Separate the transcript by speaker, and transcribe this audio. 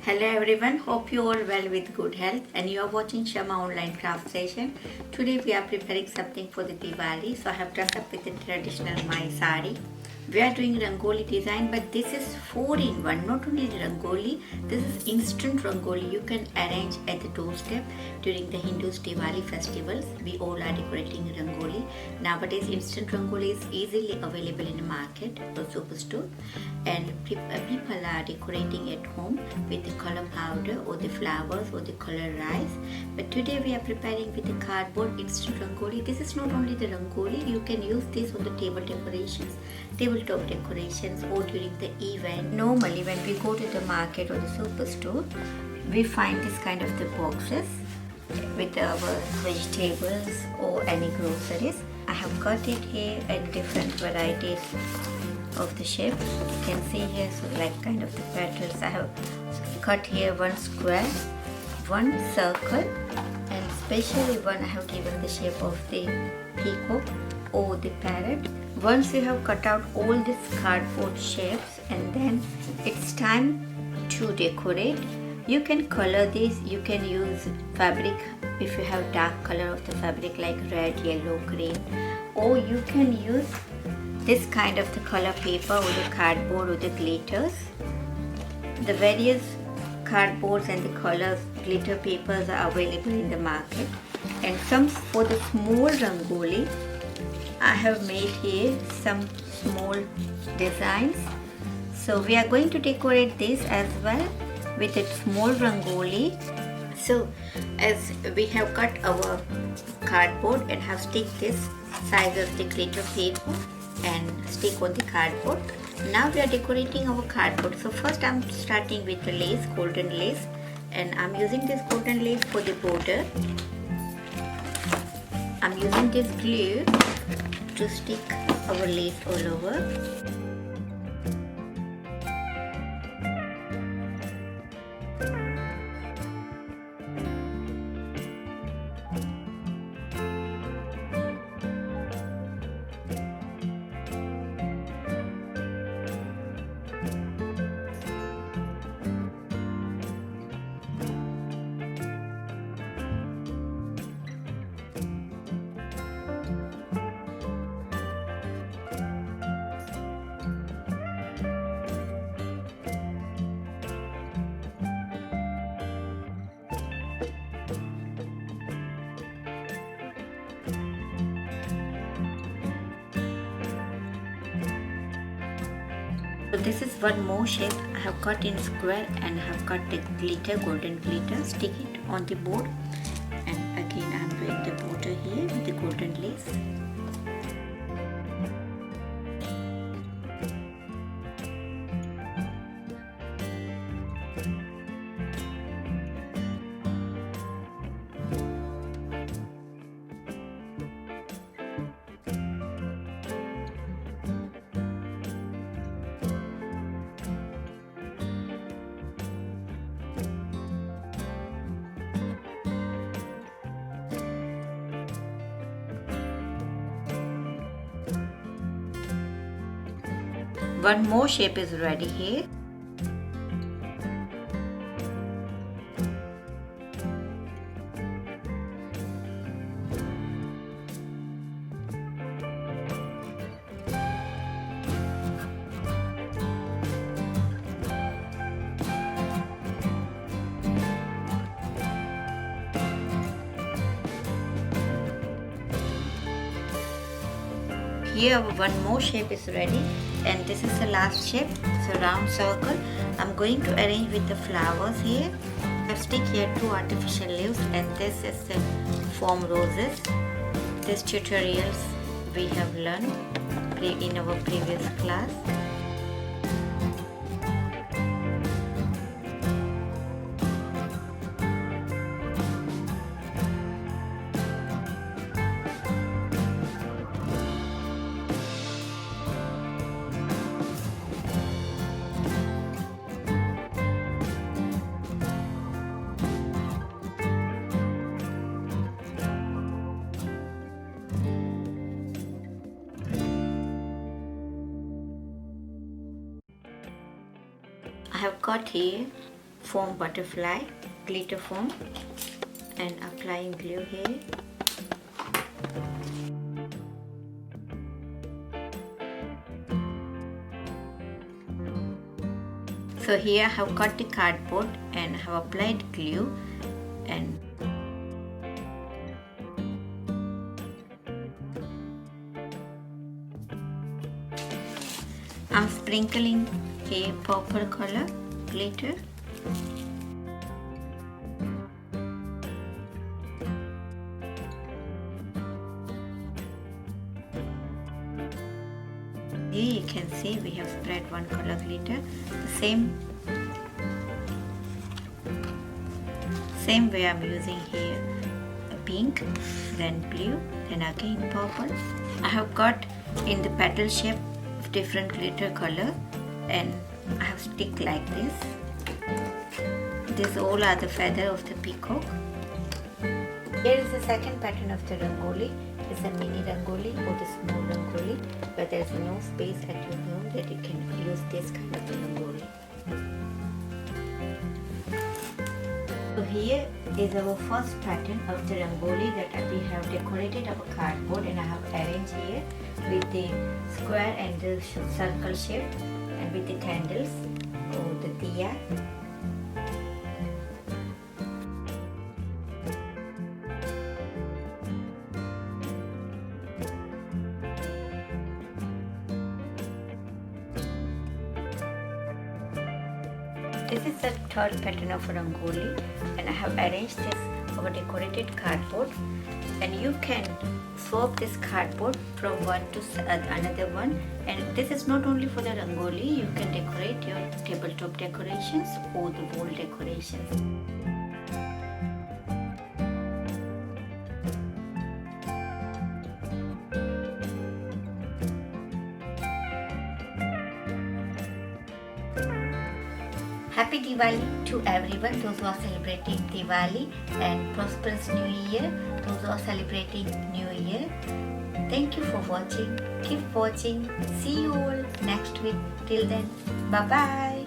Speaker 1: Hello everyone, hope you all well with good health and you are watching Shama online craft session. Today we are preparing something for the Diwali. So I have dressed up with the traditional Mai sari. We are doing Rangoli design, but this is 4 in 1. Not only Rangoli, this is instant Rangoli. You can arrange at the doorstep during the Hindus Diwali festivals. We all are decorating Rangoli. Nowadays instant Rangoli is easily available in the market or superstore, and people are decorating at home with the color powder or the flowers or the color rice. But today we are preparing with the cardboard instant Rangoli. This is not only the Rangoli, you can use this on the table decorations, tabletop decorations, or during the event. Normally when we go to the market or the superstore, we find this kind of the boxes with our vegetables or any groceries. I have cut it here in different varieties of the shape. You can see here, so like kind of the petals. I have cut here one square, one circle, and especially one I have given the shape of the peacock or the parrot. Once you have cut out all these cardboard shapes, and then it's time to decorate. You can color this, you can use fabric if you have dark color of the fabric like red, yellow, green, or you can use this kind of the color paper or the cardboard or the glitters. The various cardboards and the colors glitter papers are available in the market. And some for the small Rangoli, I have made here some small designs. So we are going to decorate this as well with a small Rangoli. So as we have cut our cardboard and have stick this size of the glitter paper and stick on the cardboard. Now we are decorating our cardboard. So first I'm starting with the lace, golden lace, and I'm using this golden lace for the border. I'm using this glue to stick our lace all over. So this is one more shape I have cut in square and have cut the glitter, golden glitter, stick it on the board, and again I am doing the border here with the golden lace. One more shape is ready here. Here one more shape is ready, and this is the last shape. It's a round circle. I'm going to arrange with the flowers here. I stick here 2 artificial leaves, and this is the foam roses. These tutorials we have learned in our previous class. I have cut here foam butterfly, glitter foam, and applying glue here. So here I have cut the cardboard and have applied glue, and I'm sprinkling a purple color glitter. Here you can see we have spread one color glitter. The same way I'm using here a pink, then blue, then again purple. I have cut in the petal shape of different glitter color, and I have stick like this. These all are the feather of the peacock. Here is the second pattern of the rangoli. It's a mini rangoli or the small rangoli, where there is no space at your home that you can use this kind of rangoli. So here is our first pattern of the rangoli that we have decorated our cardboard, and I have arranged here with the square and the circle shape, and with the candles or the diya. This is the third pattern of rangoli, and I have arranged this over decorated cardboard, and you can swap this cardboard from one to another one. And this is not only for the rangoli, you can decorate your tabletop decorations or the wall decorations. Happy Diwali to everyone, those who are celebrating Diwali, and prosperous New Year, those who are celebrating New Year. Thank you for watching. Keep watching. See you all next week. Till then, bye bye.